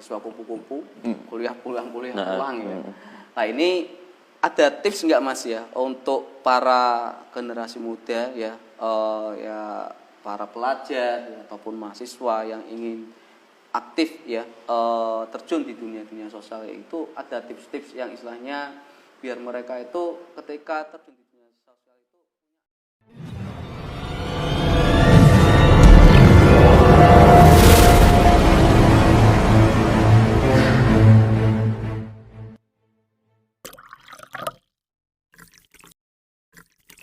mahasiswa kupu-kupu, kuliah pulang ya. Nah ini ada tips nggak Mas ya untuk para generasi muda ya, ya para pelajar ya, ataupun mahasiswa yang ingin aktif ya, terjun di dunia sosial, itu ada tips-tips yang istilahnya biar mereka itu ketika terjun di dunia sosial itu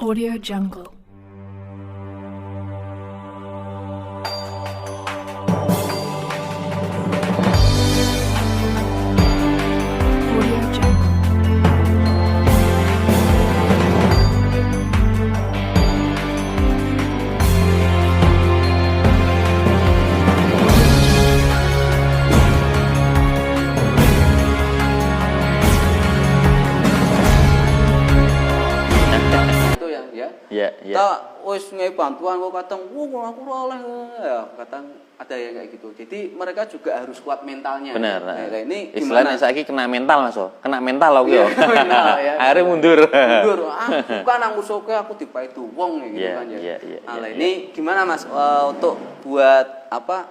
Audio Jungle. Audio Jungle. itu yang ya. Iya. Kita wis ngei bantuan kok kadang aku ora oleh ya, kadang ada yang kayak gitu. Jadi mereka juga harus kuat mentalnya. Benar. Nah, ini istilahnya gimana? saiki kena mental Mas. Kena mental loh yo. Ya. Akhirnya mundur. Mundur. Bukan nang musuhke aku dipaitu wong gitu kan ya. Nah, ini gimana Mas untuk buat apa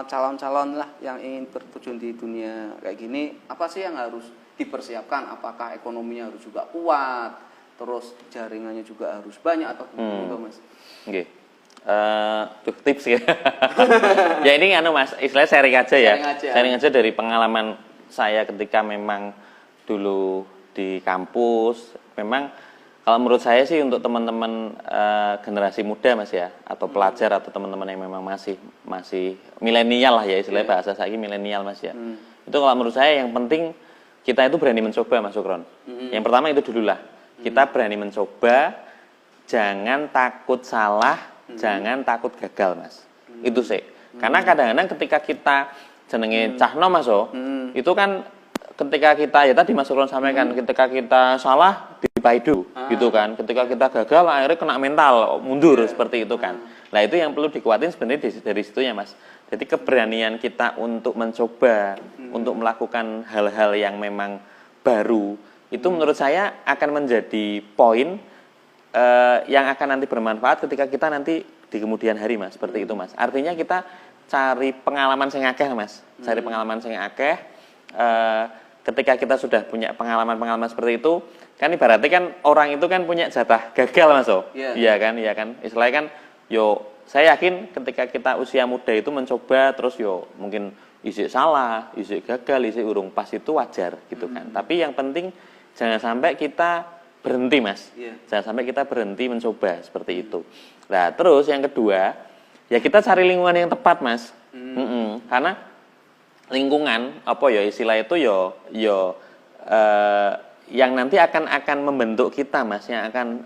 calon-calon lah yang ingin bertujuan di dunia kayak gini, apa sih yang harus dipersiapkan? Apakah ekonominya harus juga kuat? Terus jaringannya juga harus banyak atau gimana Mas? Oke. Tips ya. Ya ini Mas, istilahnya sharing aja ya. Sharing aja dari pengalaman saya ketika memang dulu di kampus. Memang kalau menurut saya sih untuk teman-teman generasi muda Mas ya, atau pelajar atau teman-teman yang memang masih milenial lah ya, istilahnya bahasa saya milenial Mas ya. Itu kalau menurut saya yang penting kita itu berani mencoba Mas Sukron. Yang pertama itu dulu lah. Kita berani mencoba, jangan takut salah, jangan takut gagal Mas. Itu sih. Karena kadang-kadang ketika kita jenenge cah nom Mas itu kan ketika kita ya tadi Mas Sukron sampaikan, ketika kita salah dipaidu gitu kan. Ketika kita gagal akhirnya kena mental, mundur seperti itu kan. Nah, itu yang perlu dikuatin sebenarnya dari situ ya Mas. Jadi keberanian kita untuk mencoba, untuk melakukan hal-hal yang memang baru, itu menurut saya akan menjadi poin yang akan nanti bermanfaat ketika kita nanti di kemudian hari Mas, seperti itu Mas. Artinya kita cari pengalaman sing akeh Mas, cari pengalaman sing akeh. Ketika kita sudah punya pengalaman-pengalaman seperti itu, kan ibaratnya kan orang itu kan punya jatah gagal Mas. Iya kan. Istilahnya kan, saya yakin ketika kita usia muda itu mencoba terus mungkin isi salah, isi gagal, isi urung pas itu wajar gitu kan. Tapi yang penting jangan sampai kita berhenti Mas. Jangan sampai kita berhenti mencoba seperti itu. Nah, terus yang kedua, ya kita cari lingkungan yang tepat Mas. Karena lingkungan apa ya istilah itu yang nanti akan membentuk kita Mas, yang akan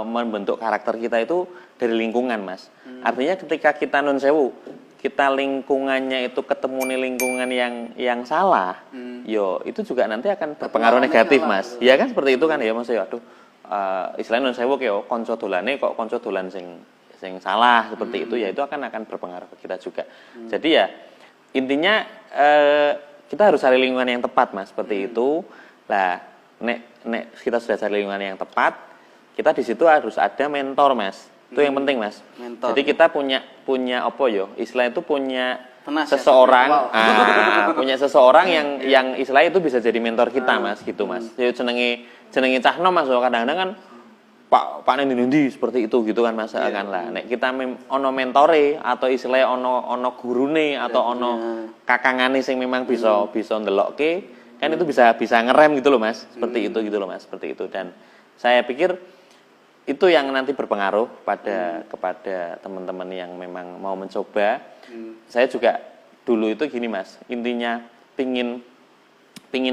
membentuk karakter kita itu dari lingkungan Mas. Artinya ketika kita nun sewu, kita lingkungannya itu ketemu nih lingkungan yang salah, itu juga nanti akan berpengaruh negatif Mas. Ya kan seperti itu kan ya Mas. Aduh, istilahnya nun sewu konco dolane kok konco dolan sing salah seperti itu, ya itu akan berpengaruh ke kita juga. Jadi ya intinya kita harus cari lingkungan yang tepat Mas, seperti itu. Lah nek kita sudah cari lingkungan yang tepat, kita di situ harus ada mentor Mas. Itu yang penting Mas. Mentor. Jadi kita punya apa istilah itu punya seseorang, punya seseorang yang istilah itu bisa jadi mentor kita Mas, gitu Mas. Jadi jenenge cah nom Mas, kadang-kadang kan Pak Nendi seperti itu gitu kan Mas kan lah. Nek kita ono mentore atau istilahnya ono gurune atau ono kakangane sing memang bisa ndelokke, kan itu bisa ngerem gitu loh Mas. Seperti itu gitu loh Mas, seperti itu. Dan saya pikir itu yang nanti berpengaruh kepada teman-teman yang memang mau mencoba. Saya juga dulu itu gini Mas, intinya pingin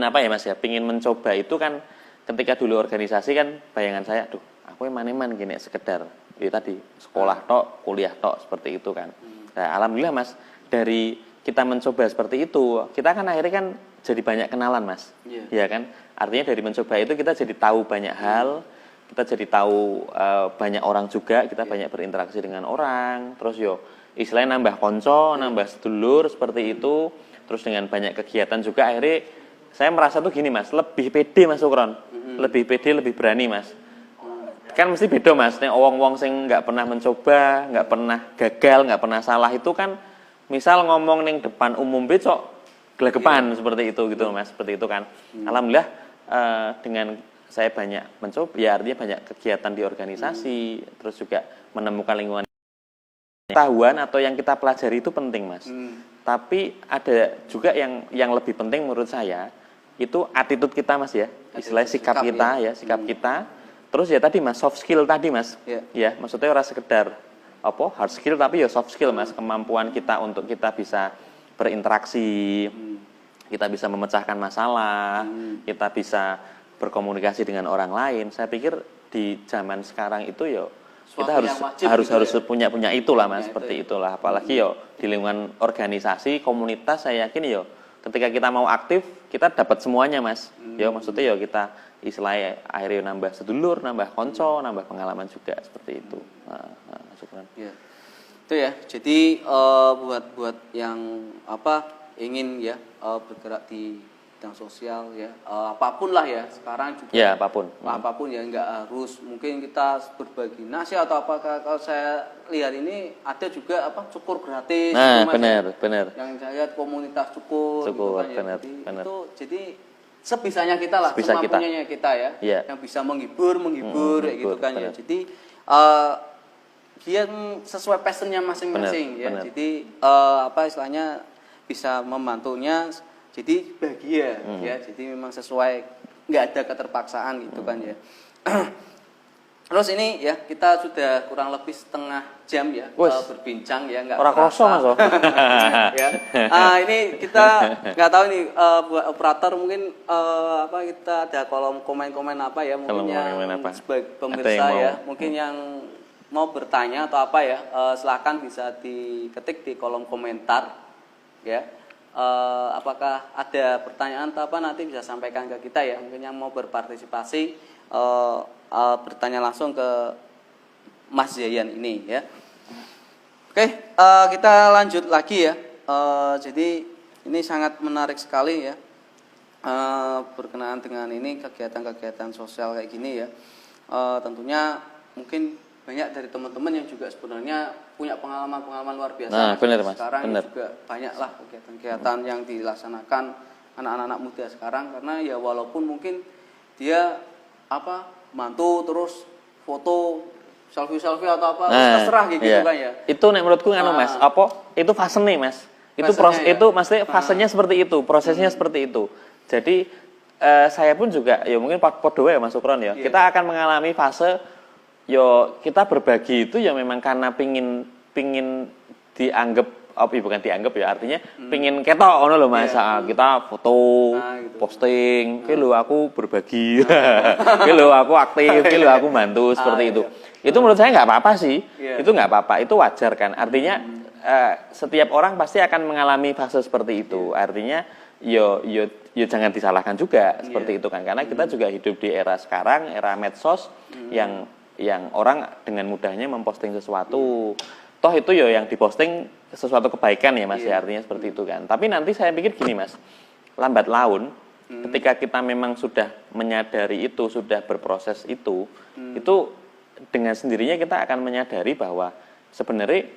apa ya Mas ya, pingin mencoba itu kan ketika dulu organisasi kan bayangan saya, aku maneman gini sekedar tadi sekolah tok, kuliah tok seperti itu kan. Nah, alhamdulillah Mas, dari kita mencoba seperti itu, kita kan akhirnya kan jadi banyak kenalan Mas. Ya kan? Artinya dari mencoba itu kita jadi tahu banyak hal. Kita jadi tahu banyak orang juga, kita banyak berinteraksi dengan orang, terus istilahnya nambah konco, nambah sedulur seperti itu. terus dengan banyak kegiatan juga akhirnya saya merasa tuh gini Mas, lebih pede Mas Sukron. Lebih pede, lebih berani Mas. Kan mesti beda Mas, nek wong-wong sing nggak pernah mencoba, nggak pernah gagal, nggak pernah salah itu kan misal ngomong ning depan umum becok gelegepan seperti itu gitu Mas, seperti itu kan. Alhamdulillah dengan saya banyak mencoba, ya artinya banyak kegiatan di organisasi, terus juga menemukan lingkungan pengetahuan atau yang kita pelajari itu penting Mas. Tapi ada juga yang lebih penting menurut saya itu attitude kita Mas ya, istilahnya sikap kita ya, sikap kita. Terus ya tadi Mas, soft skill tadi Mas. Ya, maksudnya ora sekedar hard skill tapi ya soft skill Mas, kemampuan kita untuk kita bisa berinteraksi, kita bisa memecahkan masalah, kita bisa berkomunikasi dengan orang lain. Saya pikir di zaman sekarang itu ya kita harus punya itulah Mas, seperti itulah. Apalagi yo di lingkungan organisasi, komunitas saya yakin yo ketika kita mau aktif kita dapat semuanya Mas. Yo maksudnya yo kita istilahnya akhirnya nambah sedulur, nambah konco, nambah pengalaman juga seperti itu. Syukran. Ya. Itu ya. Jadi buat yang ingin ya bergerak di bidang sosial ya, apapun lah ya sekarang juga. Ya apapun ya, nggak harus mungkin kita berbagi nasi atau apakah. Kalau saya lihat ini ada juga cukur gratis. Nah benar. Yang saya lihat komunitas cukur gitu kan, benar. Itu jadi sebisanya kita lah, semampunya kita ya, yang bisa menghibur gitu kan ya. Jadi dia sesuai passionnya masing-masing ya. Benar. Jadi istilahnya bisa membantunya, jadi bahagia ya. Jadi memang sesuai, nggak ada keterpaksaan gitu kan ya. Terus ini ya kita sudah kurang lebih setengah jam ya berbincang ya, nggak orang kosong Mas. Ya. Ini kita nggak tahu nih buat operator mungkin kita ada kolom komen-komen ya mungkin sebagai pemirsa ya, mungkin yang mau bertanya atau silakan bisa diketik di kolom komentar ya. Apakah ada pertanyaan atau nanti bisa sampaikan ke kita ya, mungkin yang mau berpartisipasi bertanya langsung ke Mas Yayan ini ya. Oke, kita lanjut lagi ya. Jadi ini sangat menarik sekali ya, berkenaan dengan ini kegiatan-kegiatan sosial kayak gini ya. Tentunya mungkin banyak dari teman-teman yang juga sebenarnya punya pengalaman-pengalaman luar biasa. Nah, benar Mas. Sekarang juga banyaklah kegiatan-kegiatan yang dilaksanakan anak-anak muda sekarang, karena ya walaupun mungkin dia mantu terus foto selfie atau terserah gitu kan ya. Itu menurutku Mas, itu fase nih Mas. Itu itu maksudnya fasenya seperti itu, prosesnya seperti itu. Jadi saya pun juga ya mungkin podo ya Mas Sukron ya. Kita akan mengalami fase kita berbagi itu ya memang karena pingin dianggap bukan dianggap ya, artinya pingin ketok ngono lho Mas. Kita foto, gitu. Posting, ki lho aku berbagi. Ki lho aku aktif, ki lho aku bantu seperti itu. Itu menurut saya nggak apa-apa sih. Itu nggak apa-apa, itu wajar kan. Artinya setiap orang pasti akan mengalami fase seperti itu. Artinya yo jangan disalahkan juga seperti itu kan. Karena kita juga hidup di era sekarang, era medsos yang orang dengan mudahnya memposting sesuatu. Toh itu yang diposting sesuatu kebaikan ya Mas ya, artinya seperti itu kan. Tapi nanti saya pikir gini Mas, lambat laun ketika kita memang sudah menyadari itu, sudah berproses itu dengan sendirinya kita akan menyadari bahwa sebenarnya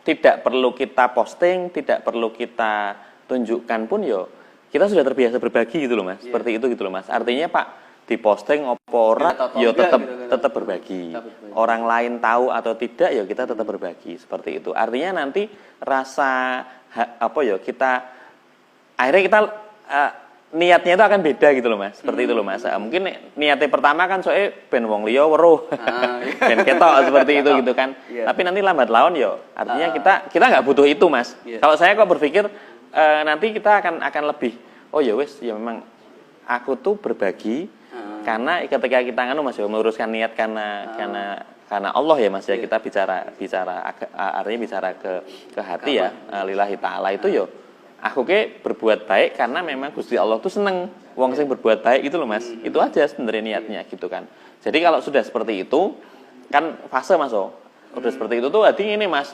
tidak perlu kita posting, tidak perlu kita tunjukkan pun kita sudah terbiasa berbagi gitu loh Mas. Seperti itu gitu loh Mas. Artinya Pak diposting opo ora tetap berbagi. Orang lain tahu atau tidak kita tetap berbagi seperti itu. Artinya nanti rasa kita akhirnya kita niatnya itu akan beda gitu loh Mas. Seperti itu loh Mas. Mungkin niatnya pertama kan soalnya ben wong liya weruh. Ben ketok seperti itu gitu kan. Tapi nanti lambat laun artinya kita nggak butuh itu Mas. Kalau saya kok berpikir nanti kita akan lebih memang aku tuh berbagi. Karena ketika kita Mas meluruskan niat karena Allah ya Mas ya, kita bicara artinya bicara ke hati ya, lillahi ta'ala itu aku berbuat baik karena memang Gusti Allah tuh seneng wong sing berbuat baik itu loh Mas. Itu aja sebenarnya niatnya gitu kan. Jadi kalau sudah seperti itu kan fase Mas udah seperti itu tuh artinya ini Mas,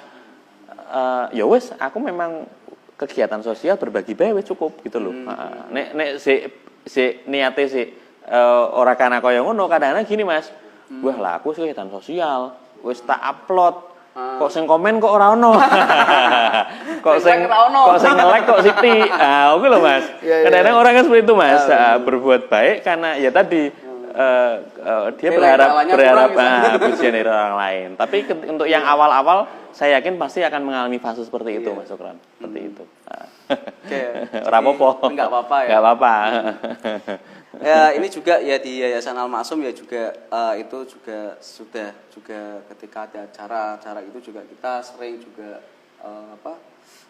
ya wes aku memang kegiatan sosial berbagi bae wis cukup gitu loh. Nek si niate si ora kana kaya ngono kadang-kadang gini Mas. Wah lah aku kegiatan sosial wis tak upload. Kok sing komen kok ora ono. kok sing nge-like kok Siti. Oke lho Mas. Kadang-kadang orang kan seperti itu Mas, berbuat baik karena ya tadi dia berharap pujian dari orang lain. Tapi untuk yang awal-awal saya yakin pasti akan mengalami fase seperti itu Mas Sukron. Seperti itu. Ora apa-apa. Enggak apa-apa ya. Enggak apa-apa. Ya ini juga ya di Yayasan Al Maksum ya juga itu juga sudah juga ketika ada acara itu juga kita sering juga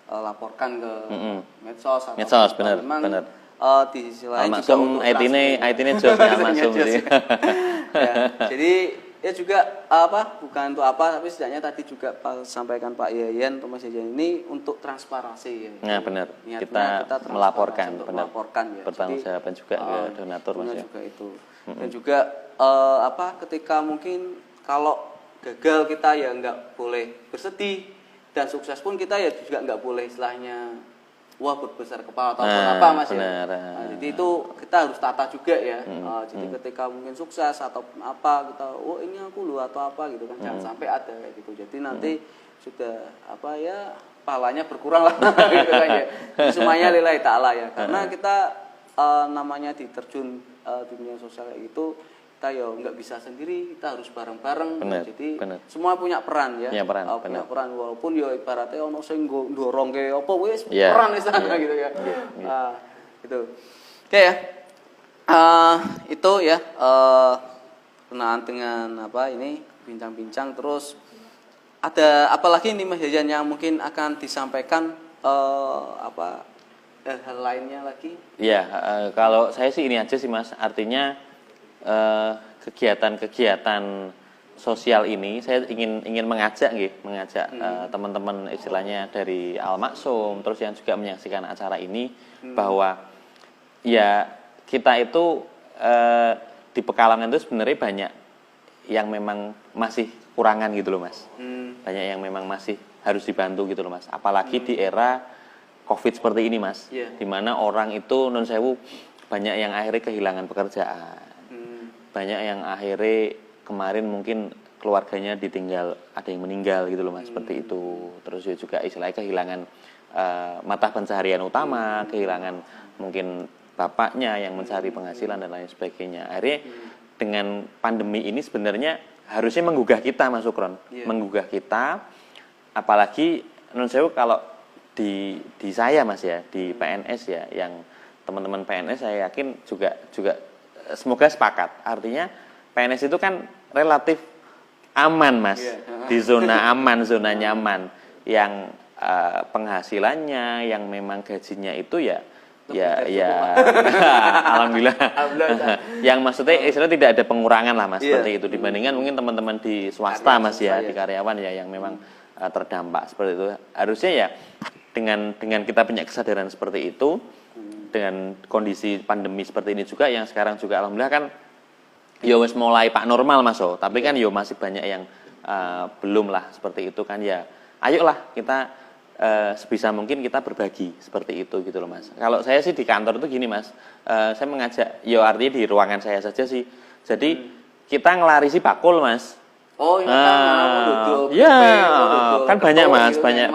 laporkan ke medsos atau medsos benar. Di sisi lain Al Maksum IT-ne jobnya Al Maksum sih. Ya, jadi ya juga bukan untuk apa tapi setidaknya tadi juga sampaikan Pak Yayan atau Mas Yayan ini untuk transparansi ya. Nah benar. Kita melaporkan benar. Melaporkan ya. Bertanggung juga ke donatur Mas ya. Juga itu. Dan juga ketika mungkin kalau gagal kita ya nggak boleh bersedih dan sukses pun kita ya juga nggak boleh istilahnya wah berbesar kepala atau apa Mas ya. Jadi itu kita harus tata juga ya. Jadi ketika mungkin sukses atau apa kita ini aku lu atau apa gitu kan jangan sampai ada kayak gitu. Jadi nanti sudah pahalanya berkurang lah gitu kan ya. Semuanya lillahi ta'ala ya. Karena kita namanya diterjun dunia sosial kayak gitu kita ya nggak bisa sendiri, kita harus bareng-bareng. Jadi semua punya peran ya. Punya peran walaupun ya ibaratnya ono sing ndorong ke apa wis peran di sana gitu ya. Gitu. Oke ya. Itu ya berkenaan dengan ini bincang-bincang terus ada apalagi nih Mas Yayan yang mungkin akan disampaikan hal lainnya lagi? Iya, kalau saya sih ini aja sih Mas, artinya kegiatan-kegiatan sosial ini saya ingin mengajak teman-teman istilahnya dari Al Maksum terus yang juga menyaksikan acara ini bahwa ya kita itu di Pekalongan itu sebenarnya banyak yang memang masih kurangan gitu loh Mas. Banyak yang memang masih harus dibantu gitu loh Mas. Apalagi di era Covid seperti ini Mas. Di mana orang itu non sewu banyak yang akhirnya kehilangan pekerjaan. Banyak yang akhirnya kemarin mungkin keluarganya ditinggal, ada yang meninggal gitu loh Mas, seperti itu. Terus juga istilahnya kehilangan mata pencaharian utama, kehilangan mungkin bapaknya yang mencari penghasilan dan lain sebagainya. Akhirnya dengan pandemi ini sebenarnya harusnya menggugah kita Mas Sukron, menggugah kita, apalagi non sewu kalau di saya Mas ya, di PNS ya, yang teman-teman PNS saya yakin juga semoga sepakat. Artinya PNS itu kan relatif aman Mas, di zona aman, zona nyaman, yang penghasilannya, yang memang gajinya itu ya alhamdulillah. Yang maksudnya istilah tidak ada pengurangan lah Mas, seperti itu dibandingkan mungkin teman-teman di swasta Mas ya, di karyawan ya yang memang terdampak seperti itu. Harusnya ya dengan kita punya kesadaran seperti itu, dengan kondisi pandemi seperti ini juga yang sekarang juga alhamdulillah kan ya wis mulai pak normal Mas tapi kan ya masih banyak yang belum lah seperti itu kan ya. Ayolah kita sebisa mungkin kita berbagi seperti itu gitu loh Mas. Kalau saya sih di kantor itu gini Mas, saya mengajak ya artinya di ruangan saya saja sih. Jadi kita ngelarisi bakul Mas. Oh iya kan banyak Mas, banyak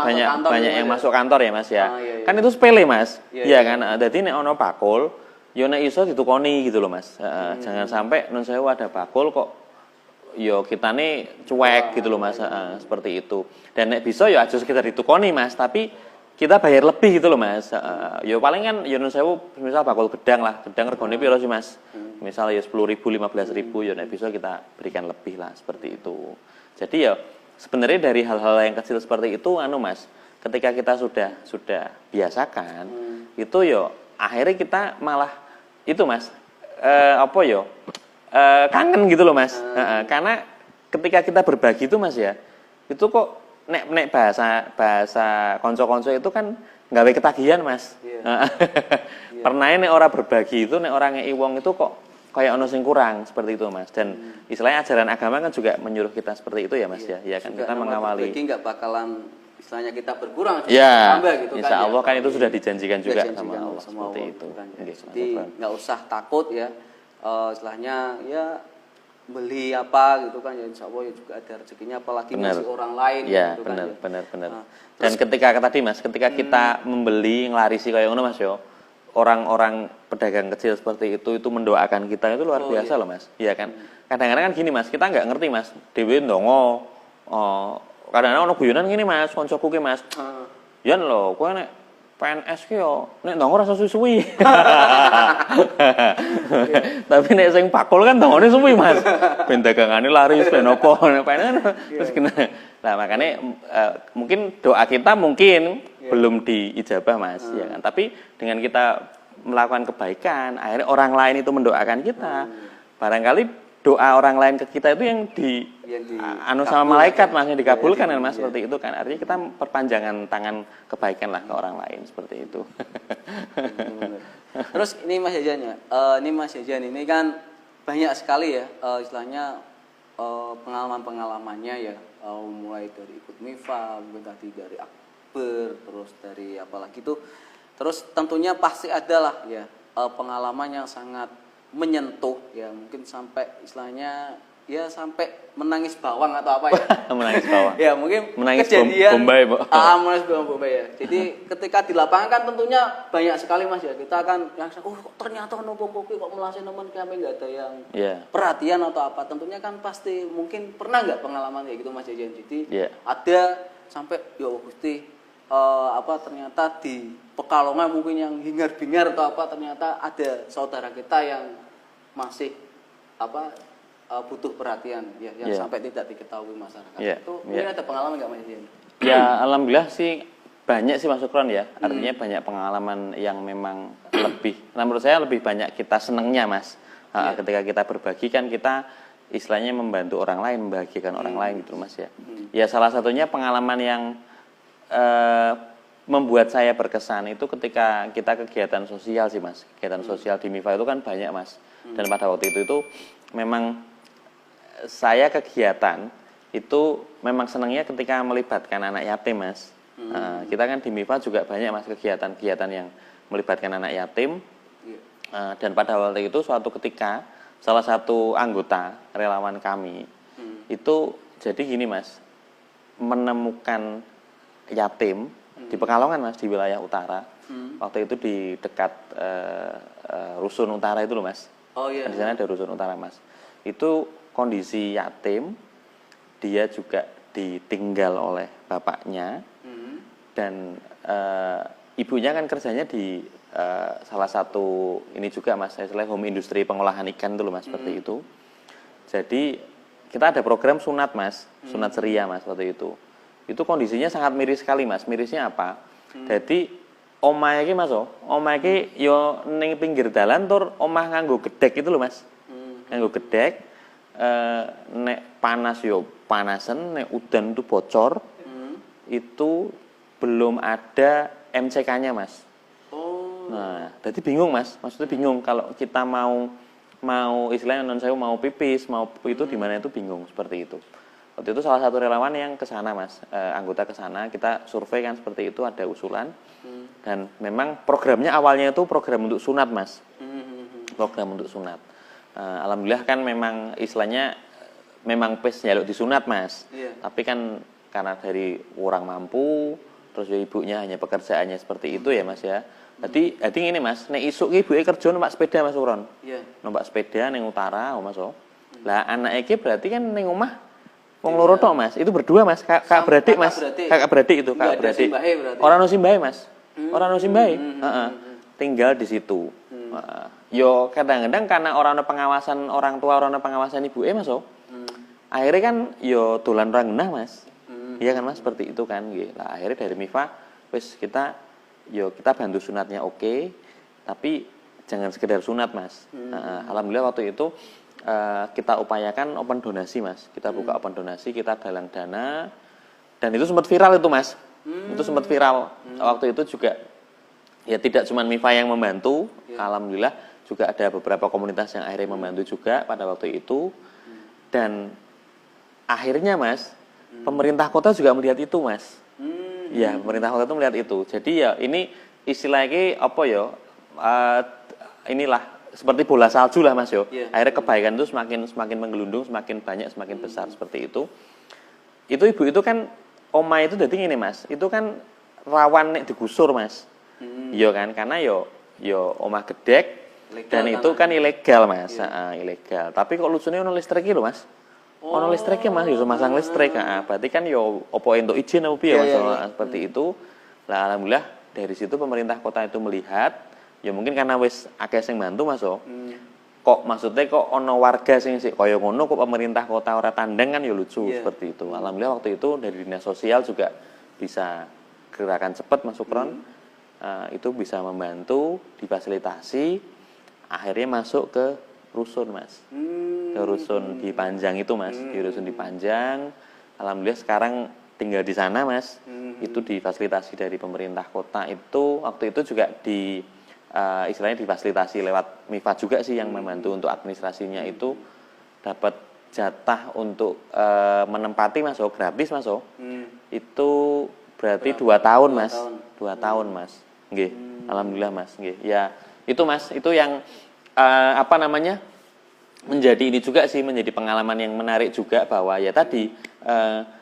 yang masuk kantor ya Mas ya. Kan itu sepele Mas. Iya kan. Jadi nek ono bakul, yo nek iso ditukoni gitu loh Mas. Jangan sampai non sewu ada bakul kok yo kita nih cuek gitu loh Mas. Seperti itu. Dan nek bisa yo aja sekedar ditukoni Mas, tapi kita bayar lebih gitu loh Mas. Yo paling kan yo non sewu misal bakul gedang lah. Gedang regane piro sih Mas? Misal ya 10.000, 15.000 ya nek bisa kita berikan lebih lah seperti itu. Jadi ya sebenarnya dari hal-hal yang kecil seperti itu Mas, ketika kita sudah biasakan itu ya akhirnya kita malah itu Mas kangen gitu loh Mas. Karena ketika kita berbagi itu Mas ya, itu kok nek bahasa konco-konco itu kan gawe ketagihan Mas. Pernah nek orang berbagi itu nek orang ngei wong itu kok kayak ono sing kurang seperti itu Mas. Dan istilahnya ajaran agama kan juga menyuruh kita seperti itu ya Mas ya. Ya kan kita mengawali. Berbagi nggak bakalan istilahnya kita berkurang ya, tambah gitu kan. Insya Allah ya. kan itu sudah dijanjikan juga Dijanjikan sama Allah sama seperti Allah, itu. kan, ya. Oke, Jadi nggak usah takut ya, istilahnya ya beli apa gitu kan ya, insya Allah ya juga ada rezekinya, apalagi ngasih orang lain ya, gitu benar, kan ya. benar. Nah, Dan ketika tadi Mas, ketika kita membeli ngelarisi kayak ngono Mas yo, orang-orang pedagang kecil seperti itu mendoakan kita itu luar biasa loh Mas. Iya kan? Kadang-kadang kan gini Mas, kita nggak ngerti Mas. Dewe ndonga kadang-kadang ono guyonan gini Mas, koncoku ki Mas. Yen lho, kowe nek PNS ki yo nek ndonga rasa suwi-suwi. Tapi nek sing pakul kan ndongane suwi Mas. Ben dagangane laris ben opo nek PNS terus kena. Nah, makanya mungkin doa kita belum diijabah Mas, ya kan. Tapi dengan kita melakukan kebaikan, akhirnya orang lain itu mendoakan kita. Barangkali doa orang lain ke kita itu yang anu sama malaikat Mas, yang dikabulkan kan Mas, seperti itu kan. Artinya kita perpanjangan tangan kebaikan lah ke orang lain seperti itu. Terus ini Mas Jajan ini kan banyak sekali ya istilahnya pengalaman-pengalamannya ya, mulai dari ikut MIFA, mungkin tadi dari akbar, terus dari apalagi itu, terus tentunya pasti adalah ya pengalaman yang sangat menyentuh ya, mungkin sampai istilahnya ya sampai menangis bawang atau apa ya. Menangis bawang. Ya mungkin menangis kejadian Bombay, menangis bawang Bombay ya. Jadi ketika di lapangan kan tentunya banyak sekali Mas ya. Kita kan yang kok ternyata nopo kopi kok melasin teman kami enggak ada yang perhatian atau apa. Tentunya kan pasti mungkin pernah enggak pengalaman kayak gitu Mas Jajan. Jadi ada sampai ya Gusti ternyata di Pekalongan mungkin yang hingar-bingar atau apa, ternyata ada saudara kita yang masih butuh perhatian ya, yang sampai tidak diketahui masyarakat. Itu mungkin ada pengalaman nggak Mas Jen? Ya alhamdulillah sih banyak sih Mas Sukron ya. Artinya banyak pengalaman yang memang lebih. Nah, menurut saya lebih banyak kita senengnya Mas. Ketika kita berbagi kan kita istilahnya membantu orang lain, membahagiakan orang lain gitu Mas ya. Ya salah satunya pengalaman yang membuat saya berkesan itu ketika kita kegiatan sosial sih Mas. Kegiatan sosial di MIFA itu kan banyak Mas. Dan pada waktu itu memang saya kegiatan itu memang senangnya ketika melibatkan anak yatim Mas. Kita kan di MIFA juga banyak Mas kegiatan-kegiatan yang melibatkan anak yatim. Dan pada waktu itu suatu ketika salah satu anggota relawan kami itu jadi gini Mas, menemukan yatim di Pekalongan Mas, di wilayah utara. Waktu itu di dekat Rusun Utara itu loh Mas. Di sana ada Rusun Utara Mas. Itu kondisi yatim, dia juga ditinggal oleh bapaknya dan ibunya kan kerjanya di salah satu ini juga Mas, saya home industri pengolahan ikan itu loh Mas, seperti itu. Jadi kita ada program sunat Mas, sunat ceria Mas waktu itu. Itu kondisinya sangat miris sekali Mas. Mirisnya apa? Jadi omah iki Mas, omah iki yo ning pinggir dalan tur omah nganggo gedek itu loh Mas. Nganggo gedek, nek panas yo panasen, nek udan itu bocor. Itu belum ada MCK-nya Mas. Nah, jadi bingung Mas. Maksudnya bingung kalau kita mau istilahnya non saya mau pipis, mau itu di mana itu bingung seperti itu. Waktu itu salah satu relawan yang ke sana Mas, anggota ke sana, kita survei kan seperti itu, ada usulan. Dan memang programnya awalnya itu program untuk sunat Mas. Program untuk sunat. Alhamdulillah kan memang istilahnya memang jaluk disunat Mas. Tapi kan karena dari kurang mampu, terus ya ibunya hanya pekerjaannya seperti itu ya Mas ya. Jadi ini Mas, nek isuk ki ibuke kerja numpak sepeda Mas Uron. Numpak sepeda ning utara Mas. Lah anake iki berarti kan ning omah wong loro tok Mas. Itu berdua Mas, kakak beradik Mas. Kakak beradik itu, kakak beradik. Ora ono simbahe Mas. Ora ono simbahe. Tinggal di situ. Yo kadang-kadang karena ora ono pengawasan orang tua, ora ono pengawasan ibuke Mas. Akhirnya kan yo dolan ora ngenah Mas. Iya kan Mas, seperti itu kan nggih. Lah akhirnya dari MIFA wis kita bantu sunatnya oke, tapi jangan sekedar sunat Mas. Alhamdulillah waktu itu kita upayakan open donasi Mas. Kita buka open donasi, kita galang dana, dan itu sempat viral itu Mas. Itu sempat viral. Waktu itu juga ya tidak cuma MIFA yang membantu, alhamdulillah juga ada beberapa komunitas yang akhirnya membantu juga pada waktu itu. Dan akhirnya Mas, pemerintah kota juga melihat itu Mas. Ya, pemerintah kota itu melihat itu. Jadi ya ini istilahnya apa ya? Inilah seperti bola salju lah Mas yo. Akhirnya kebaikan itu semakin menggelundung, semakin banyak, semakin besar seperti itu. Itu ibu itu kan oma itu jadi gini Mas. Itu kan rawan nek digusur Mas. Iya kan? Karena yo omah gedek dan itu kan ilegal Mas. Ilegal. Tapi kok lucunya ono listrik lho Mas. Ono listriknya Mas, bisa masang listrik. Berarti kan yo opo entuk izin apa piye Mas seperti itu. Lah alhamdulillah dari situ pemerintah kota itu melihat, ya mungkin karena wis akeh sing bantu Mas. Kok maksudnya kok ono warga sing kaya ngono kok pemerintah kota ora tandang kan ya lucu seperti itu. Alhamdulillah waktu itu dari dinas sosial juga bisa gerakan cepat masuk Ron. Itu bisa membantu difasilitasi akhirnya masuk ke rusun Mas. Ke rusun di Panjang itu Mas, di rusun di Panjang. Alhamdulillah sekarang tinggal di sana Mas. Itu difasilitasi dari pemerintah kota itu waktu itu juga istilahnya difasilitasi lewat MIFA juga sih yang membantu untuk administrasinya itu dapat jatah untuk menempati Mas gratis Mas itu berarti 2 tahun Mas 2 tahun Mas nggih alhamdulillah Mas nggih ya itu Mas itu yang menjadi ini juga sih menjadi pengalaman yang menarik juga bahwa ya tadi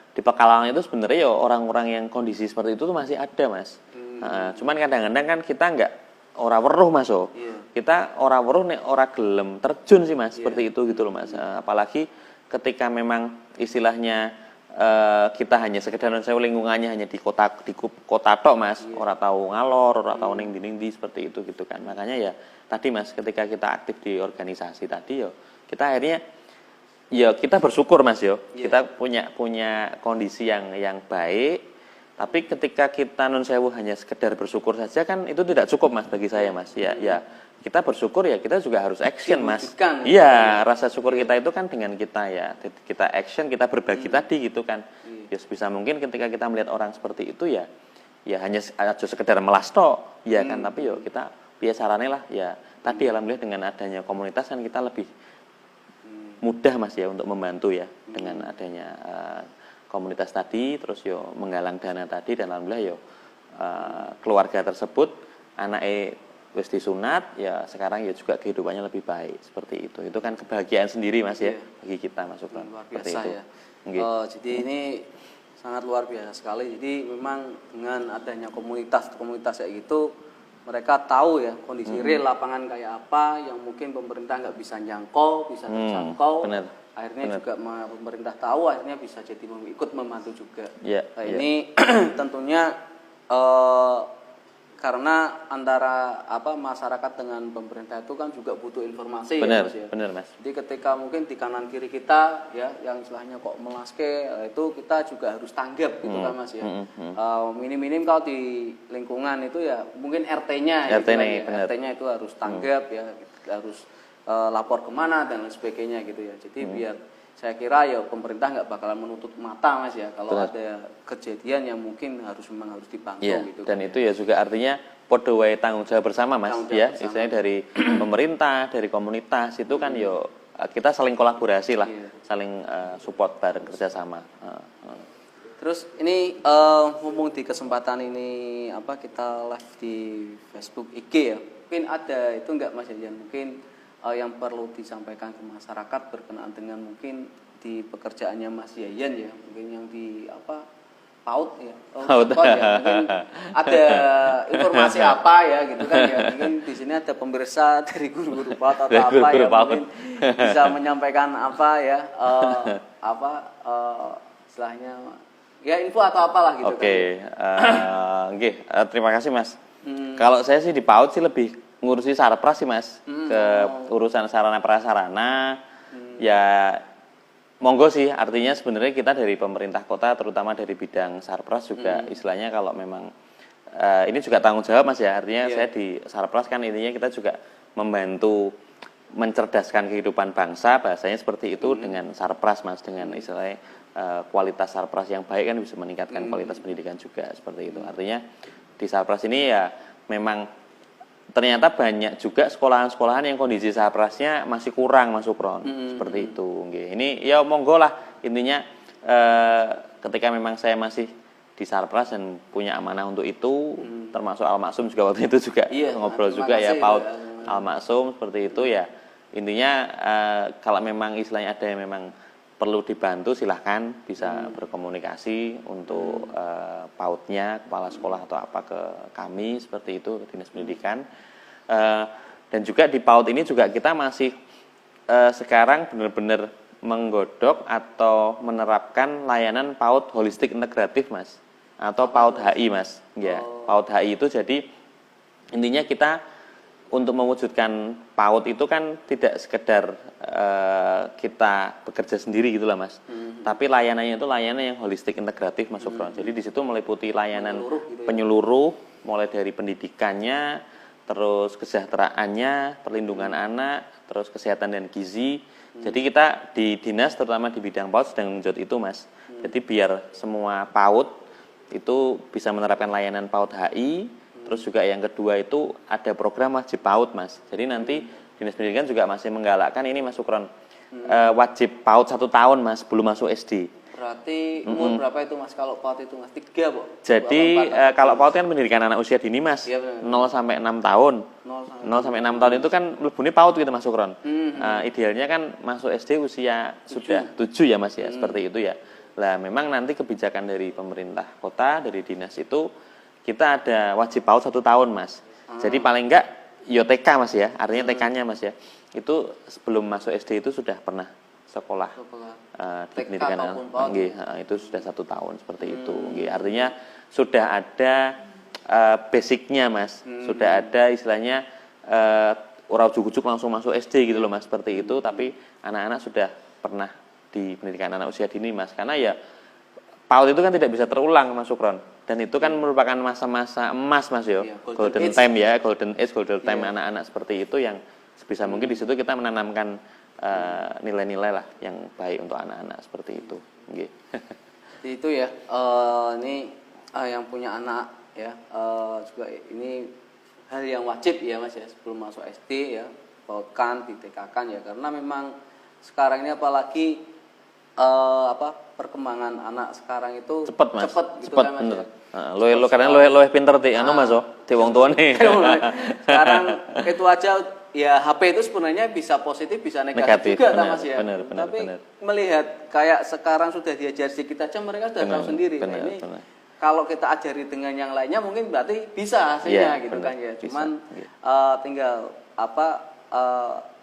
di Pekalongan itu sebenarnya ya orang-orang yang kondisi seperti itu tuh masih ada Mas. Cuman kadang-kadang kan kita nggak ora weruh Mas kita ora weruh nek ora gelem terjun sih Mas seperti itu gitu loh Mas. Apalagi ketika memang istilahnya kita hanya sekedar lingkungannya hanya di kota tok Mas, ora tahu ngalor, ora tahu ning ndi seperti itu gitu kan. Makanya ya tadi Mas ketika kita aktif di organisasi tadi kita akhirnya kita bersyukur Mas kita punya kondisi yang baik. Tapi ketika kita non sewu hanya sekedar bersyukur saja kan itu tidak cukup Mas bagi saya Mas. Ya kita bersyukur ya kita juga harus action Mas. Iya, rasa syukur kita itu kan dengan kita kita action, kita berbagi tadi gitu kan. Ya sebisa mungkin ketika kita melihat orang seperti itu ya hanya aja sekedar melas tok, ya kan, tapi kita biasarane lah ya. Tadi alhamdulillah dengan adanya komunitas kan kita lebih mudah Mas untuk membantu ya dengan adanya komunitas tadi terus menggalang dana tadi dan alhamdulillah keluarga tersebut anaknya wis disunat ya sekarang juga kehidupannya lebih baik seperti itu kan kebahagiaan sendiri Mas bagi kita Mas Supran seperti itu jadi ini sangat luar biasa sekali. Jadi memang dengan adanya komunitas kayak gitu mereka tahu ya kondisi real lapangan kayak apa yang mungkin pemerintah nggak bisa bisa terjangkau. Akhirnya juga pemerintah tahu akhirnya bisa jadi ikut membantu juga. Ini tentunya karena antara masyarakat dengan pemerintah itu kan juga butuh informasi benar Mas. Jadi ketika mungkin di kanan kiri kita yang istilahnya kok melaske itu kita juga harus tanggap gitu kan Mas minim-minim kalau di lingkungan itu ya mungkin RT-nya itu harus tanggap harus lapor kemana dan lain sebagainya gitu ya. Jadi biar saya kira pemerintah nggak bakalan menutup mata Mas kalau ada kejadian yang mungkin memang harus dibantu gitu. Dan itu ya juga artinya podo wae tanggung jawab bersama Mas istilahnya dari pemerintah, dari komunitas itu kan kita saling kolaborasi lah, saling support bareng kerjasama. Terus ini ngomong di kesempatan ini kita live di Facebook IG mungkin ada itu enggak Mas Yayan mungkin yang perlu disampaikan ke masyarakat berkenaan dengan mungkin di pekerjaannya Mas Yayan mungkin yang di PAUD mungkin ada informasi gitu kan mungkin di sini ada pemirsa dari guru-guru PAUD atau mungkin bisa menyampaikan istilahnya info atau apalah gitu kan. Terima kasih Mas. Kalau saya sih di PAUD sih lebih ngurusi sarpras sih Mas ke urusan sarana prasarana ya monggo sih artinya sebenarnya kita dari pemerintah kota terutama dari bidang sarpras juga istilahnya kalau memang ini juga tanggung jawab Mas artinya saya di sarpras kan intinya kita juga membantu mencerdaskan kehidupan bangsa bahasanya seperti itu dengan sarpras Mas dengan istilahnya kualitas sarpras yang baik kan bisa meningkatkan kualitas pendidikan juga seperti itu artinya di sarpras ini ya memang ternyata banyak juga sekolahan-sekolahan yang kondisi sarprasnya masih kurang masuk Ron seperti itu. Ini ya monggo lah intinya ketika memang saya masih di Sarpras dan punya amanah untuk itu, termasuk Al Maksum juga waktu itu juga ngobrol juga ya, PAUD Al Maksum seperti itu ya. Intinya kalau memang istilahnya ada yang memang perlu dibantu, silahkan bisa berkomunikasi untuk PAUD-nya, kepala sekolah atau apa ke kami seperti itu, ke Dinas Pendidikan. Dan juga di PAUD ini juga kita masih sekarang benar-benar menggodok atau menerapkan layanan PAUD holistik integratif, Mas, atau PAUD HI, Mas. Ya, PAUD HI itu jadi intinya kita untuk mewujudkan PAUD itu kan tidak sekedar kita bekerja sendiri gitulah, Mas. Tapi layanannya itu layanan yang holistik integratif, Mas Sukron. Jadi di situ meliputi layanan penyeluruh mulai dari pendidikannya, terus kesejahteraannya, perlindungan anak, terus kesehatan dan gizi. Jadi kita di dinas terutama di bidang PAUD sedang menjot itu, Mas. Jadi biar semua PAUD itu bisa menerapkan layanan PAUD HI. Terus juga yang kedua itu ada program wajib PAUD, Mas. Jadi nanti Dinas Pendidikan juga masih menggalakkan ini, Mas Sukron, wajib PAUD 1 tahun, Mas, belum masuk SD. Berarti umur berapa itu, Mas, kalau PAUD itu, Mas? 3, Pak? Jadi kalau PAUD kan pendidikan anak usia dini, Mas, Iya, 0 sampai 6 tahun. 0 sampai 6 tahun itu kan lebihnya PAUD gitu, Mas Sukron. Idealnya kan masuk SD usia sudah 7 ya, Mas, ya, seperti itu ya. Lah memang nanti kebijakan dari pemerintah kota, dari dinas itu kita ada wajib PAUD 1 tahun, Mas. Jadi paling enggak yo TK, Mas ya, artinya TK-nya, Mas ya, itu sebelum masuk SD itu sudah pernah sekolah di pendidikan itu sudah 1 tahun seperti itu. Artinya sudah ada basicnya, Mas. Sudah ada istilahnya orang ujuk-ujuk langsung masuk SD gitu loh, Mas, seperti itu. Tapi anak-anak sudah pernah di pendidikan anak usia dini, Mas. Karena ya PAUD itu kan tidak bisa terulang, Mas Sukron. Dan itu kan merupakan masa-masa emas, Mas yo. Golden time ya, golden age, golden time anak-anak seperti itu yang sebisa mungkin di situ kita menanamkan nilai-nilai lah yang baik untuk anak-anak seperti itu. Itu ya, ini yang punya anak ya, juga ini hal yang wajib ya, Mas ya, sebelum masuk SD ya, PAUD-kan, TK-kan ya, karena memang sekarang ini apalagi perkembangan anak sekarang itu cepet, Mas. Gitu kan, Mas. Bener. Lo karena lo pinter ti anu, Mas, ti wong tuane. Sekarang itu aja ya, HP itu sebenarnya bisa positif bisa negatif juga, bener, Mas ya. Tapi melihat kayak sekarang sudah diajar sedikit aja mereka sudah tahu sendiri. Ini kalau kita ajari dengan yang lainnya mungkin berarti bisa hasilnya gitu kan ya. Cuman tinggal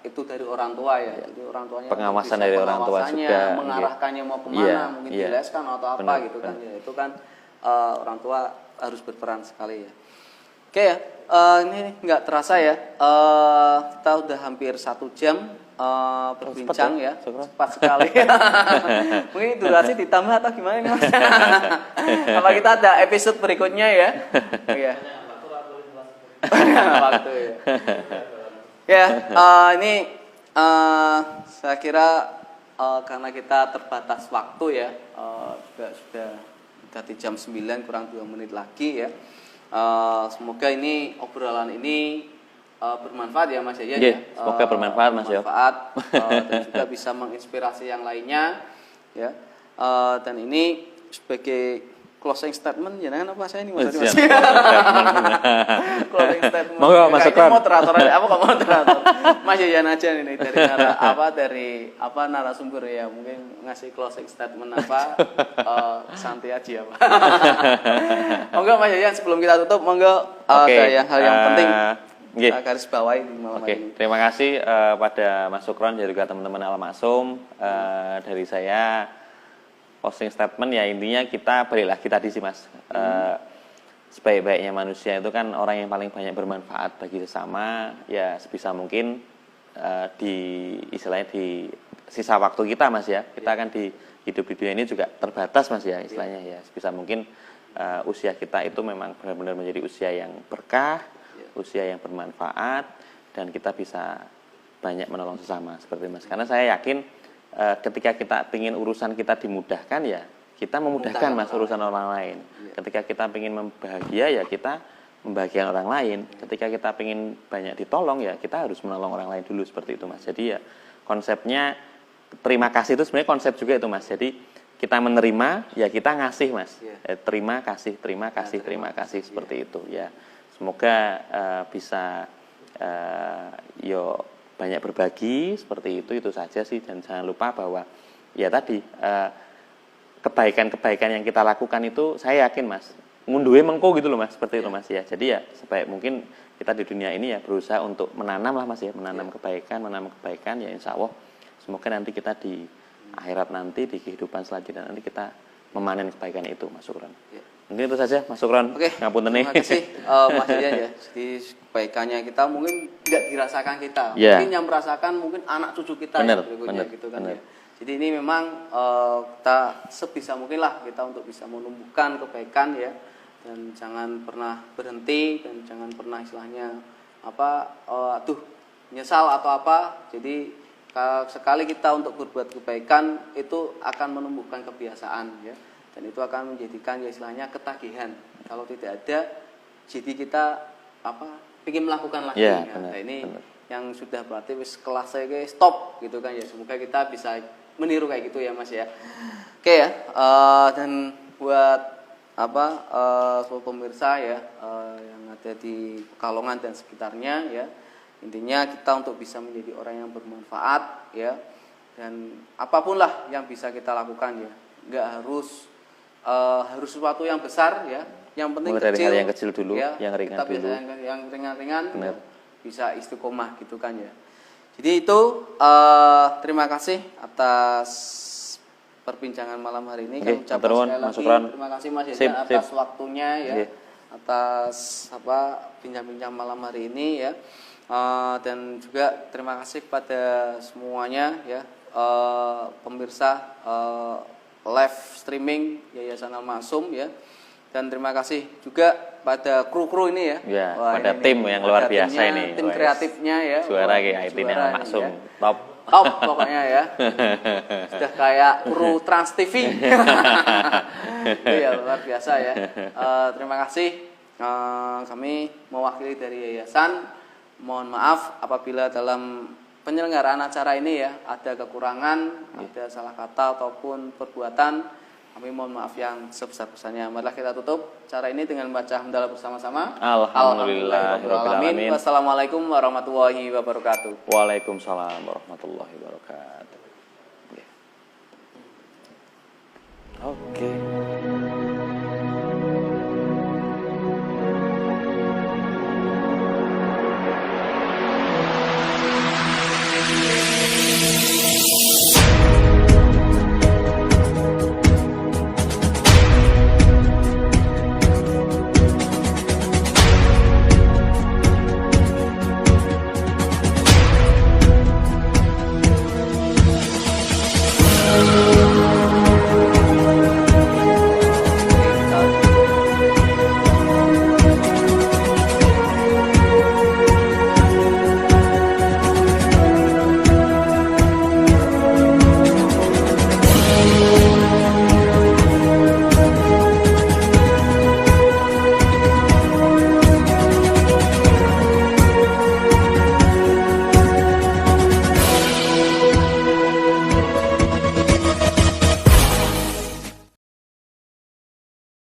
itu dari orang tua ya. Jadi orang tuanya pengawasan dari orang tua juga, mengarahkannya mau kemana, mungkin dileskan atau apa gitu kan ya. Itu kan orang tua harus berperan sekali ya. Oke ya, ini nggak terasa ya, kita udah hampir 1 jam berbincang ya, cepat sekali. Mungkin durasi ditambah atau gimana nih, Mas? Apa kita ada episode berikutnya ya? Iya. Waktu ya. Ya, ini saya kira karena kita terbatas waktu ya, sudah di jam 9 kurang 2 menit lagi ya. Semoga ini obrolan ini bermanfaat ya, Mas ya. Semoga bermanfaat, Mas ya. Dan juga bisa menginspirasi yang lainnya ya. Dan ini sebagai closing statement ya, apa saya ini Mas? Closing statement. Monggo Mas Sukron. Moderator apa kok moderator? Mas Yayan aja nih dari narasumber ya, mungkin ngasih closing statement apa santai aja apa. Monggo Mas Yayan sebelum kita tutup, monggo ada hal yang penting kita garis bawahi di malam ini. Terima kasih pada Mas Sukron dan juga teman-teman Al Maksum. Dari saya closing statement ya, intinya kita balik lagi tadi sih, Mas. Sebaik-baiknya manusia itu kan orang yang paling banyak bermanfaat bagi sesama ya, sebisa mungkin istilahnya di sisa waktu kita, Mas ya. Kita kan di hidup di dunia ini juga terbatas, Mas ya, istilahnya ya. Sebisa mungkin usia kita itu memang benar-benar menjadi usia yang berkah, usia yang bermanfaat, dan kita bisa banyak menolong sesama seperti Mas. Karena saya yakin ketika kita ingin urusan kita dimudahkan ya, kita memudahkan, Mas, urusan orang lain. Ketika kita ingin bahagia ya, kita membahagiakan orang lain. Ketika kita ingin banyak ditolong ya, kita harus menolong orang lain dulu seperti itu, Mas. Jadi ya konsepnya terima kasih itu sebenarnya konsep juga itu, Mas. Jadi kita menerima, ya kita ngasih mas. Iya. Terima kasih seperti itu ya. Semoga bisa yo banyak berbagi seperti itu saja sih, dan jangan lupa bahwa ya tadi kebaikan-kebaikan yang kita lakukan itu saya yakin mas ngunduhe mengko gitu loh mas, seperti itu mas ya. Jadi ya sebaik mungkin kita di dunia ini ya berusaha untuk menanam lah mas ya, menanam kebaikan ya, insya Allah semoga nanti kita di akhirat nanti, di kehidupan selanjutnya nanti kita memanen kebaikan itu mas Sukron. Ya. Mungkin itu saja mas Sukron. Oke, ngapunten nih. Terima kasih Mas Dian ya. Jadi kebaikannya kita mungkin tidak dirasakan kita, Ya. mungkin yang merasakan mungkin anak cucu kita Bener, yang berikutnya bener, gitu kan bener. ya. Jadi ini memang kita sebisa mungkin lah kita untuk bisa menumbuhkan kebaikan ya, dan jangan pernah berhenti, dan jangan pernah istilahnya nyesal atau apa. Jadi sekali kita untuk berbuat kebaikan itu akan menumbuhkan kebiasaan ya, dan itu akan menjadikan ya istilahnya ketagihan. Kalau tidak ada, jadi kita ingin melakukan lagi ya, ya. benar, Nah ini benar. yang sudah berarti wis kelas saya stop gitu kan ya. Semoga kita bisa meniru kayak gitu ya mas ya. Oke ya, dan buat seluruh pemirsa ya yang ada di Pekalongan dan sekitarnya ya, intinya kita untuk bisa menjadi orang yang bermanfaat ya, dan apapun lah yang bisa kita lakukan ya, nggak harus sesuatu yang besar ya, yang penting mulai dari kecil hal yang kecil dulu, ya, yang ringan kita dulu, yang ringan-ringan ya, Benar. bisa istiqomah gitu kan ya. Jadi itu terima kasih atas perbincangan malam hari ini. Oke, Kami ucapkan matur nuwun, sekali Mas lagi Sukron. terima kasih Mas Sip, Yeda atas sip. waktunya ya, Oke. atas bincang-bincang malam hari ini ya. Dan juga terima kasih pada semuanya ya, pemirsa live streaming Yayasan Al-Ma'sum ya, dan terima kasih juga pada kru-kru ini ya. Ya, Wah, pada ini tim nih, yang luar pada biasa timnya, ini. tim Wes. kreatifnya ya. Suara Wah, kayak IT juara Al-Ma'sum ini ya. top. Top pokoknya ya. Sudah kayak kru Trans TV. Iya, luar biasa ya. Terima kasih. Kami mewakili dari yayasan, mohon maaf apabila dalam penyelenggaraan acara ini ya ada kekurangan, ada salah kata ataupun perbuatan. Kami mohon maaf yang sebesar-besarnya. Marilah kita tutup acara ini dengan membaca hamdalah bersama-sama. Alhamdulillahirrahmanirrahim. Wassalamualaikum warahmatullahi wabarakatuh. Waalaikumsalam warahmatullahi wabarakatuh. Oke.